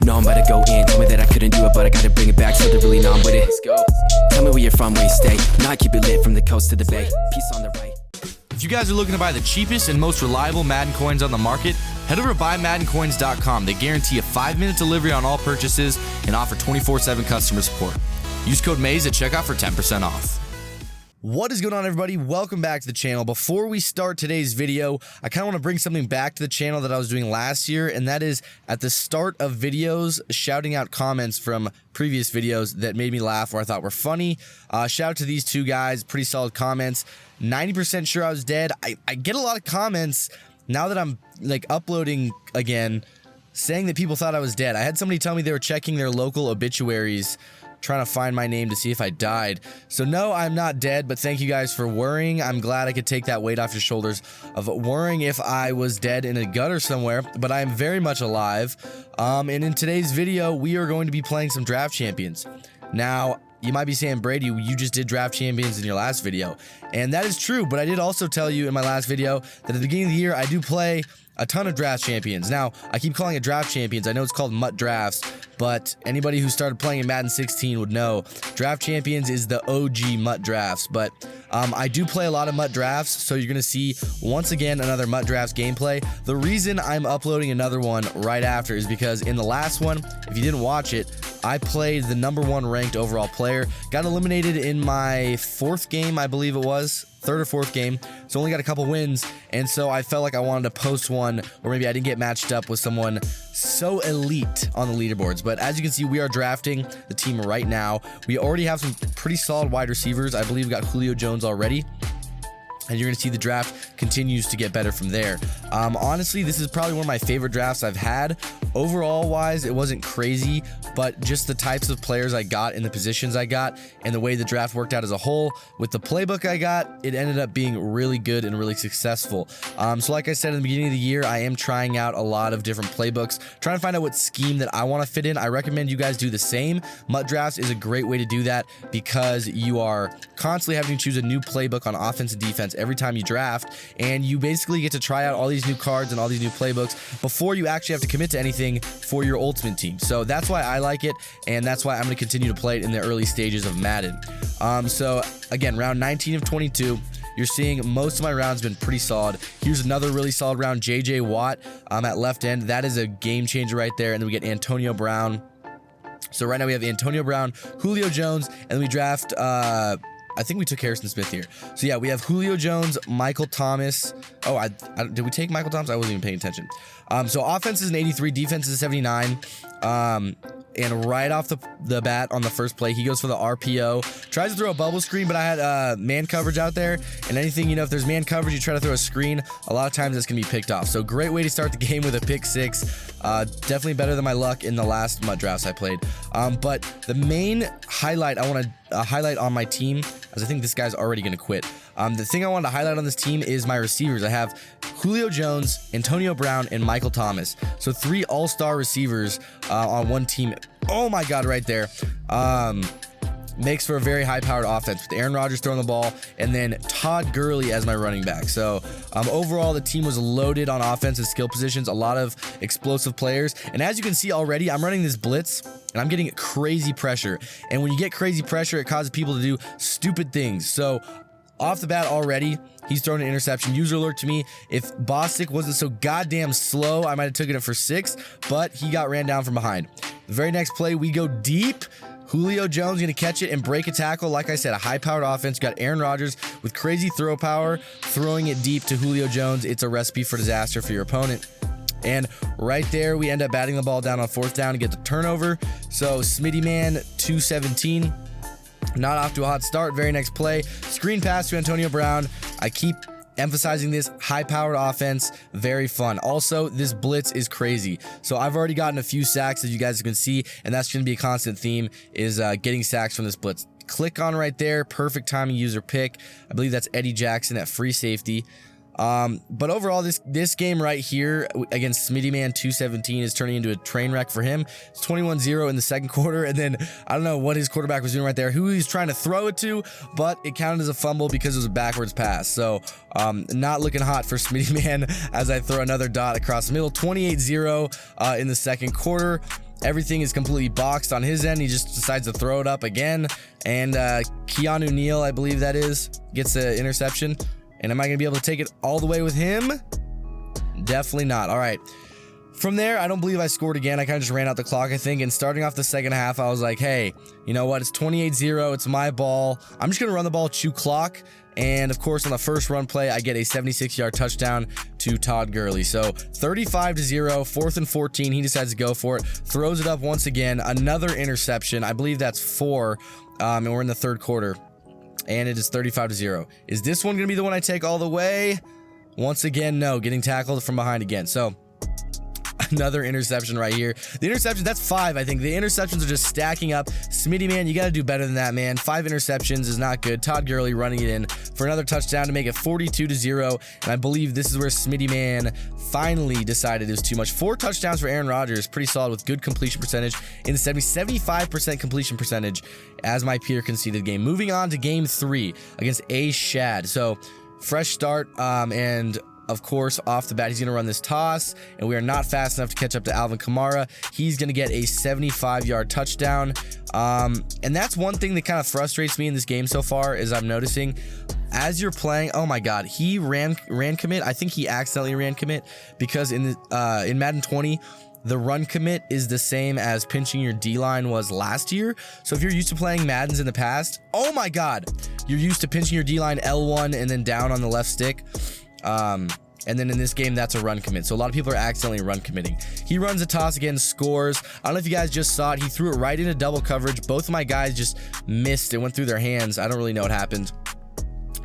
No, I'm about to go in. Told me that I couldn't do it, but I gotta bring it back, so they're really numb with it. Let's go. Tell me where you're from, where you stay. No, I keep it lit from the coast to the bay. Peace on the right. If you guys are looking to buy the cheapest and most reliable Madden coins on the market, head over to buymaddencoins.com. They guarantee a 5-minute delivery on all purchases and offer 24/7 customer support. Use code MAZE at checkout for 10% off. What is going on, everybody? Welcome back to the channel. Before we start today's video, I kind of want to bring something back to the channel that I was doing last year, and that is at the start of videos, shouting out comments from previous videos that made me laugh or I thought were funny. Shout out to these two guys, pretty solid comments. 90% sure I was dead. I get a lot of comments now that I'm like uploading again, saying that people thought I was dead. I had somebody tell me they were checking their local obituaries, trying to find my name to see if I died. So no, I'm not dead, but thank you guys for worrying. I'm glad I could take that weight off your shoulders of worrying if I was dead in a gutter somewhere, but I am very much alive. And in today's video, we are going to be playing some draft champions. Now, you might be saying, Brady, you just did draft champions in your last video. And that is true, but I did also tell you in my last video that at the beginning of the year, I do play a ton of draft champions. Now, I keep calling it draft champions. I know it's called MUT drafts, but anybody who started playing in Madden 16 would know draft champions is the OG MUT drafts. But I do play a lot of MUT drafts, so you're gonna see once again another MUT drafts gameplay. The reason I'm uploading another one right after is because in the last one, if you didn't watch it, I played the #1 ranked overall player, got eliminated in my 4th game, I believe it was. 3rd or 4th game, so only got a couple wins, and so I felt like I wanted to post one, or maybe I didn't get matched up with someone so elite on the leaderboards. But as you can see, we are drafting the team right now. We already have some pretty solid wide receivers. I believe we got Julio Jones already, and you're gonna see the draft continues to get better from there. Honestly, this is probably one of my favorite drafts I've had. Overall wise, it wasn't crazy, but just the types of players I got and the positions I got and the way the draft worked out as a whole with the playbook I got, it ended up being really good and really successful. So like I said in the beginning of the year, I am trying out a lot of different playbooks, trying to find out what scheme that I want to fit in. I recommend you guys do the same. MUT drafts is a great way to do that because you are constantly having to choose a new playbook on offense and defense every time you draft, and you basically get to try out all these new cards and all these new playbooks before you actually have to commit to anything for your ultimate team. So that's why I like it, and that's why I'm going to continue to play it in the early stages of Madden. So again, round 19 of 22. You're seeing most of my rounds been pretty solid. Here's another really solid round, JJ Watt at left end. That is a game changer right there. And then we get Antonio Brown. So right now we have Antonio Brown, Julio Jones, and then we draft I think we took Harrison Smith here. So yeah, we have Julio Jones, Michael Thomas. Oh, did we take Michael Thomas? I wasn't even paying attention. So offense is an 83, defense is a 79. And right off the bat on the first play, he goes for the RPO. Tries to throw a bubble screen, but I had man coverage out there. And anything, if there's man coverage, you try to throw a screen, a lot of times that's going to be picked off. So great way to start the game with a pick 6. Definitely better than my luck in the last MUT drafts I played. But the main highlight I want to highlight on my team, as I think this guy's already going to quit. The thing I wanted to highlight on this team is my receivers. I have Julio Jones, Antonio Brown, and Michael Thomas. So 3 all-star receivers on one team. Oh my God, right there. Makes for a very high-powered offense with Aaron Rodgers throwing the ball and then Todd Gurley as my running back. So overall, the team was loaded on offensive skill positions, a lot of explosive players. And as you can see already, I'm running this blitz and I'm getting crazy pressure. And when you get crazy pressure, it causes people to do stupid things. So off the bat already, he's thrown an interception. User alert to me. If Bostic wasn't so goddamn slow, I might have taken it for 6, but he got ran down from behind. The very next play, we go deep. Julio Jones going to catch it and break a tackle. Like I said, a high-powered offense. You got Aaron Rodgers with crazy throw power, throwing it deep to Julio Jones. It's a recipe for disaster for your opponent. And right there, we end up batting the ball down on 4th down to get the turnover. So Smitty Man 217. Not off to a hot start. Very next play, screen pass to Antonio Brown. I keep emphasizing this high-powered offense, very fun. Also, this blitz is crazy. So I've already gotten a few sacks, as you guys can see, and that's going to be a constant theme, is getting sacks from this blitz. Click on right there, perfect timing user pick. I believe that's Eddie Jackson at free safety. But overall, this game right here against Smitty Man 217 is turning into a train wreck for him. It's 21-0 in the second quarter, and then I don't know what his quarterback was doing right there, who he's trying to throw it to, but it counted as a fumble because it was a backwards pass. So not looking hot for Smitty Man as I throw another dot across the middle. 28-0 in the second quarter. Everything is completely boxed on his end. He just decides to throw it up again. And Keanu Neal, I believe that is, gets the interception. And am I going to be able to take it all the way with him? Definitely not. All right. From there, I don't believe I scored again. I kind of just ran out the clock, I think. And starting off the second half, I was like, hey, you know what? It's 28-0. It's my ball. I'm just going to run the ball, chew clock. And of course, on the first run play, I get a 76-yard touchdown to Todd Gurley. So 35-0, 4th and 14. He decides to go for it. Throws it up once again. Another interception. I believe that's 4. And we're in the third quarter. And it is 35-0. Is this one going to be the one I take all the way? Once again, no. Getting tackled from behind again. So another interception right here. The interceptions, that's 5, I think. The interceptions are just stacking up. Smitty, man, you got to do better than that, man. 5 interceptions is not good. Todd Gurley running it in for another touchdown to make it 42-0. And I believe this is where Smitty, man, finally decided it was too much. 4 touchdowns for Aaron Rodgers. Pretty solid with good completion percentage in the 75% completion percentage as my peer conceded game. Moving on to game 3 against A. Shad. So fresh start, and of course, off the bat, he's going to run this toss, and we are not fast enough to catch up to Alvin Kamara. He's going to get a 75-yard touchdown. And that's one thing that kind of frustrates me in this game so far is I'm noticing as you're playing, oh my God, he ran commit. I think he accidentally ran commit because in Madden 20, the run commit is the same as pinching your D-line was last year. So if you're used to playing Maddens in the past, oh my God, you're used to pinching your D-line L1 and then down on the left stick. And then in this game, that's a run commit. So a lot of people are accidentally run committing. He runs a toss again, scores. I don't know if you guys just saw it. He threw it right into double coverage. Both of my guys just missed. It went through their hands. I don't really know what happened.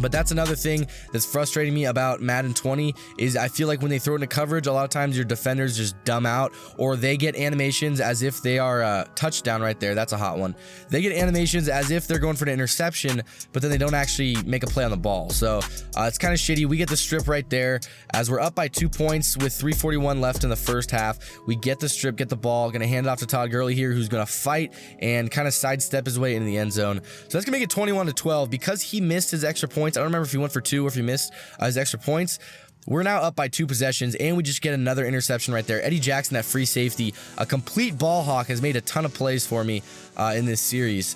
But that's another thing that's frustrating me about Madden 20 is I feel like when they throw it into coverage, a lot of times your defenders just dumb out, or they get animations as if they are a touchdown right there. That's a hot one. They get animations as if they're going for an interception, but then they don't actually make a play on the ball. So it's kind of shitty. We get the strip right there as we're up by 2 points with 3:41 left in the first half. We get the strip, get the ball, going to hand it off to Todd Gurley here, who's going to fight and kind of sidestep his way into the end zone. So that's going to make it 21-12 because he missed his extra points. I don't remember if he went for 2 or if he missed his extra points. We're now up by 2 possessions, and we just get another interception right there. Eddie Jackson, that free safety, a complete ball hawk, has made a ton of plays for me in this series.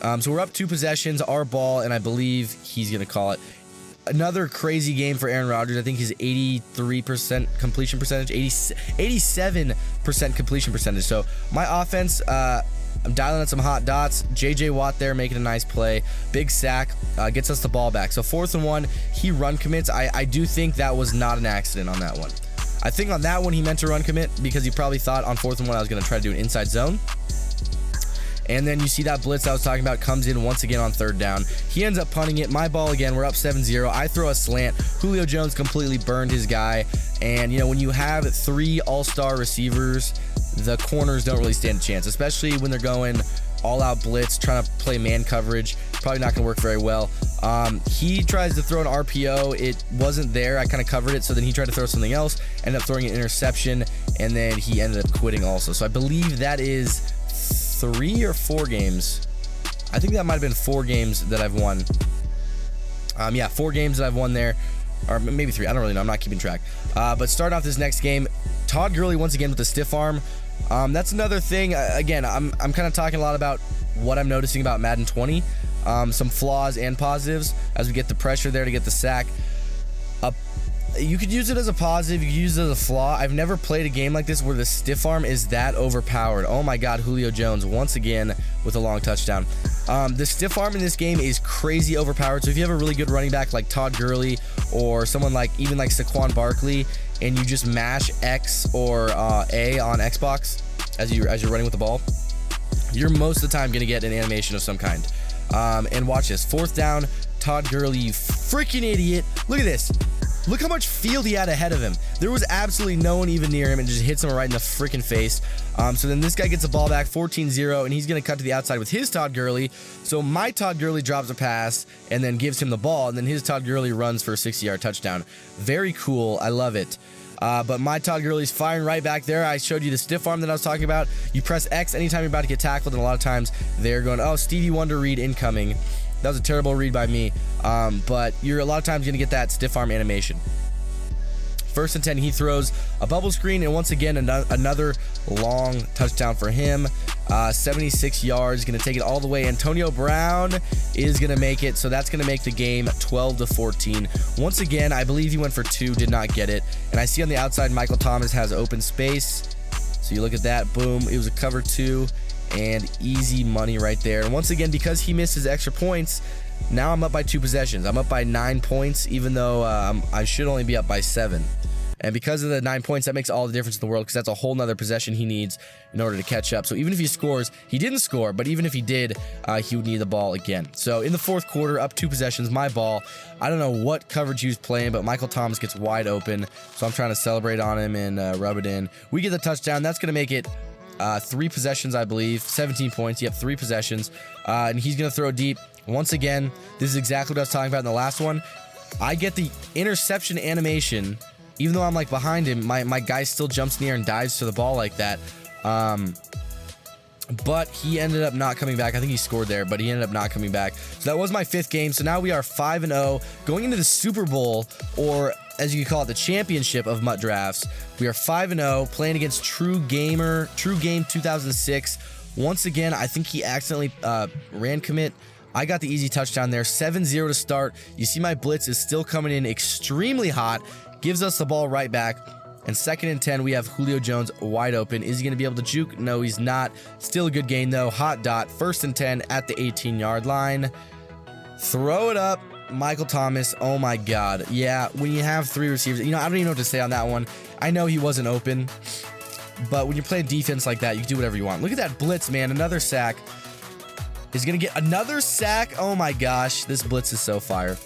So we're up 2 possessions, our ball, and I believe he's going to call it. Another crazy game for Aaron Rodgers. I think his 83% completion percentage, 87% completion percentage. So my offense, I'm dialing at some hot dots. JJ Watt there making a nice play. Big sack, gets us the ball back. So 4th and 1, he run commits. I do think that was not an accident on that one. I think on that one he meant to run commit because he probably thought on 4th and 1 I was going to try to do an inside zone. And then you see that blitz I was talking about comes in once again on 3rd down. He ends up punting it. My ball again. We're up 7-0. I throw a slant. Julio Jones completely burned his guy. And, you know, when you have 3 all-star receivers, the corners don't really stand a chance, especially when they're going all-out blitz, trying to play man coverage. Probably not going to work very well. He tries to throw an RPO. It wasn't there. I kind of covered it, so then he tried to throw something else, ended up throwing an interception, and then he ended up quitting also. So I believe that is 3 or 4 games. I think that might have been 4 games that I've won. Yeah, 4 games that I've won there, or maybe 3. I don't really know. I'm not keeping track. But start off this next game, Todd Gurley once again with the stiff arm. That's another thing. Again, I'm kind of talking a lot about what I'm noticing about Madden 20. Some flaws and positives as we get the pressure there to get the sack. You could use it as a positive, you could use it as a flaw. I've never played a game like this where the stiff arm is that overpowered. Oh my God, Julio Jones once again with a long touchdown. The stiff arm in this game is crazy overpowered. So if you have a really good running back like Todd Gurley or someone like even like Saquon Barkley, and you just mash X or A on Xbox as you're running with the ball, you're most of the time gonna get an animation of some kind. And watch this, 4th down, Todd Gurley, you freaking idiot. Look at this. Look how much field he had ahead of him. There was absolutely no one even near him, and just hits him right in the freaking face. So then this guy gets the ball back, 14-0, and he's going to cut to the outside with his Todd Gurley. So my Todd Gurley drops a pass and then gives him the ball, and then his Todd Gurley runs for a 60-yard touchdown. Very cool. I love it. But my Todd Gurley's firing right back there. I showed you the stiff arm that I was talking about. You press X anytime you're about to get tackled, and a lot of times they're going, oh, Stevie Wonder read incoming. That was a terrible read by me, but you're a lot of times going to get that stiff arm animation. First and 10, he throws a bubble screen, and once again, another long touchdown for him. 76 yards, going to take it all the way. Antonio Brown is going to make it, so that's going to make the game 12-14. Once again, I believe he went for 2, did not get it. And I see on the outside, Michael Thomas has open space. So you look at that, boom, it was a cover 2, and easy money right there. And once again, because he missed his extra points, now I'm up by 2 possessions. I'm up by 9 points, even though I should only be up by 7. And because of the 9 points, that makes all the difference in the world, because that's a whole nother possession he needs in order to catch up. So even if he scores, he didn't score, but even if he did, he would need the ball again. So in the fourth quarter, up 2 possessions, my ball. I don't know what coverage he was playing, but Michael Thomas gets wide open. So I'm trying to celebrate on him and rub it in. We get the touchdown. That's going to make it 3 possessions, I believe. 17 points. Yep, 3 possessions. And he's going to throw deep. Once again, this is exactly what I was talking about in the last one. I get the interception animation. Even though I'm like behind him, my guy still jumps near and dives to the ball like that. But he ended up not coming back. I think he scored there, but he ended up not coming back. So that was my 5th game. So now we are 5-0 going into the Super Bowl, or as you can call it, the championship of MUT drafts. We are 5-0 playing against True Game 2006. Once again, I think he accidentally ran commit. I got the easy touchdown there. 7-0 to start. You see my blitz is still coming in extremely hot. Gives us the ball right back. And 2nd and 10, we have Julio Jones wide open. Is he going to be able to juke? No, he's not. Still a good gain, though. Hot dot. 1st and 10 at the 18-yard line. Throw it up. Michael Thomas. Oh, my God. Yeah, when you have 3 receivers. You know, I don't even know what to say on that one. I know he wasn't open. But when you're playing defense like that, you can do whatever you want. Look at that blitz, man. Another sack. Is going to get another sack. Oh, my gosh. This blitz is so fire.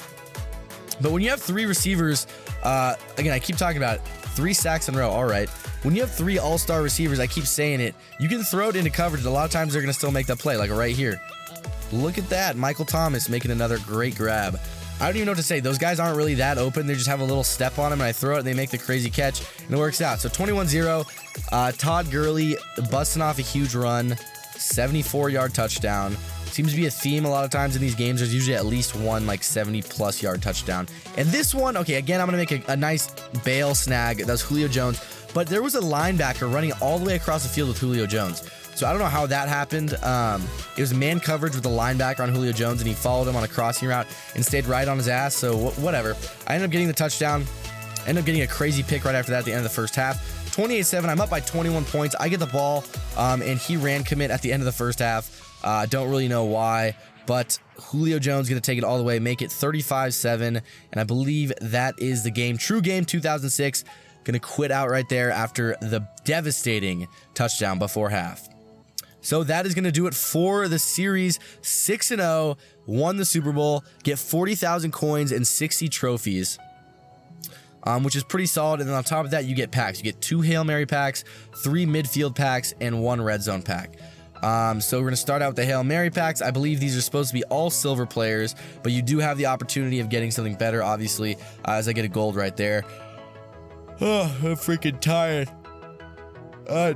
But when you have 3 receivers... again, I keep talking about it. 3 sacks in a row. All right. When you have 3 all-star receivers, I keep saying it, you can throw it into coverage. A lot of times they're going to still make that play, like right here. Look at that. Michael Thomas making another great grab. I don't even know what to say. Those guys aren't really that open. They just have a little step on them, and I throw it, and they make the crazy catch, and it works out. So 21-0. Todd Gurley busting off a huge run. 74-yard touchdown. Seems to be a theme a lot of times in these games. There's usually at least one like 70-plus yard touchdown. And this one, okay, again, I'm going to make a nice bail snag. That was Julio Jones. But there was a linebacker running all the way across the field with Julio Jones. So I don't know how that happened. It was man coverage with the linebacker on Julio Jones, and he followed him on a crossing route and stayed right on his ass. So whatever. I ended up getting the touchdown. Ended up getting a crazy pick right after that at the end of the first half. 28-7. I'm up by 21 points. I get the ball, and he ran commit at the end of the first half. Don't really know why, but Julio Jones going to take it all the way, make it 35-7, and I believe that is the game. True Game 2006, going to quit out right there after the devastating touchdown before half. So that is going to do it for the series. 6-0, won the Super Bowl, get 40,000 coins and 60 trophies. Which is pretty solid. And then on top of that, you get packs. You get 2 Hail Mary packs, 3 midfield packs, and 1 Redzone pack. So we're going to start out with the Hail Mary packs. I believe these are supposed to be all silver players, but you do have the opportunity of getting something better, obviously, as I get a gold right there. Oh, I'm freaking tired.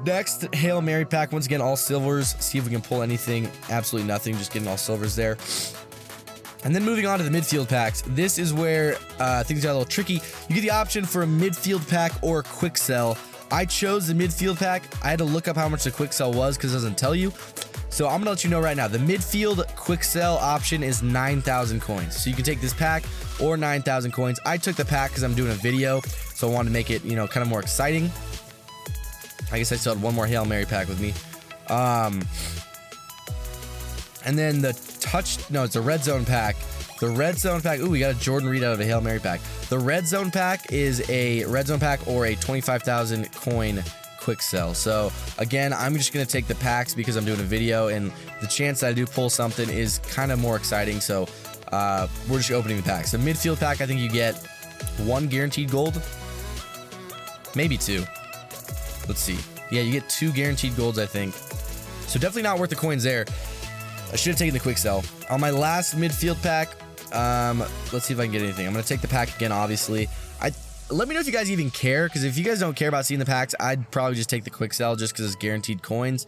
Next, Hail Mary pack. Once again, all silvers. See if we can pull anything. Absolutely nothing. Just getting all silvers there. And then moving on to the midfield packs. This is where things got a little tricky. You get the option for a midfield pack or a quick sell. I chose the midfield pack. I had to look up how much the quick sell was because it doesn't tell you. So I'm going to let you know right now. The midfield quick sell option is 9,000 coins. So you can take this pack or 9,000 coins. I took the pack because I'm doing a video. So I wanted to make it, kind of more exciting. I guess I still had one more Hail Mary pack with me. And then it's a Redzone pack. The Redzone pack, ooh, we got a Jordan Reed out of a Hail Mary pack. The Redzone pack is a Redzone pack or a 25,000 coin quick sell. So again, I'm just going to take the packs because I'm doing a video, and the chance that I do pull something is kind of more exciting. So we're just opening the packs. The midfield pack, I think you get 1 guaranteed gold, maybe 2. Let's see. Yeah, you get 2 guaranteed golds, I think. So definitely not worth the coins there. I should have taken the quick sell. On my last midfield pack, let's see if I can get anything. I'm going to take the pack again, obviously. Let me know if you guys even care, because if you guys don't care about seeing the packs, I'd probably just take the quick sell just because it's guaranteed coins.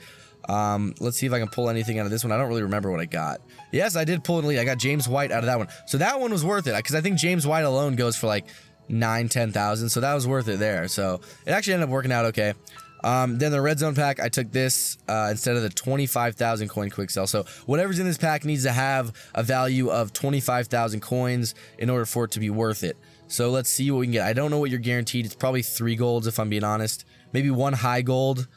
Let's see if I can pull anything out of this one. I don't really remember what I got. Yes, I did pull an elite. I got James White out of that one. So that one was worth it, because I think James White alone goes for like 10,000. So that was worth it there. So it actually ended up working out okay. Then the Redzone Pack, I took this instead of the 25,000 coin quick sell. So whatever's in this pack needs to have a value of 25,000 coins in order for it to be worth it. So let's see what we can get. I don't know what you're guaranteed. It's probably 3 golds if I'm being honest. Maybe 1 high gold.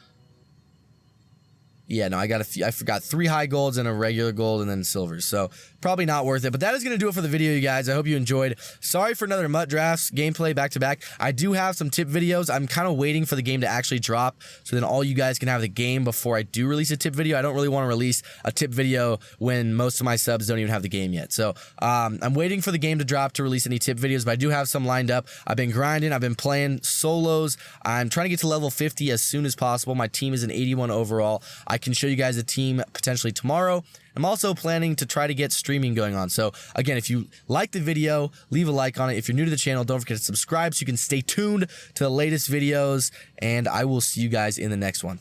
Yeah, no, I forgot 3 high golds and a regular gold and then silvers. So probably not worth it. But that is going to do it for the video, you guys. I hope you enjoyed. Sorry for another MUT drafts gameplay back to back. I do have some tip videos. I'm kind of waiting for the game to actually drop so then all you guys can have the game before I do release a tip video. I don't really want to release a tip video when most of my subs don't even have the game yet. So I'm waiting for the game to drop to release any tip videos, but I do have some lined up. I've been grinding. I've been playing solos. I'm trying to get to level 50 as soon as possible. My team is an 81 overall. I can show you guys a team potentially tomorrow. I'm also planning to try to get streaming going on. So again, if you like the video, leave a like on it. If you're new to the channel, don't forget to subscribe so you can stay tuned to the latest videos, and I will see you guys in the next one.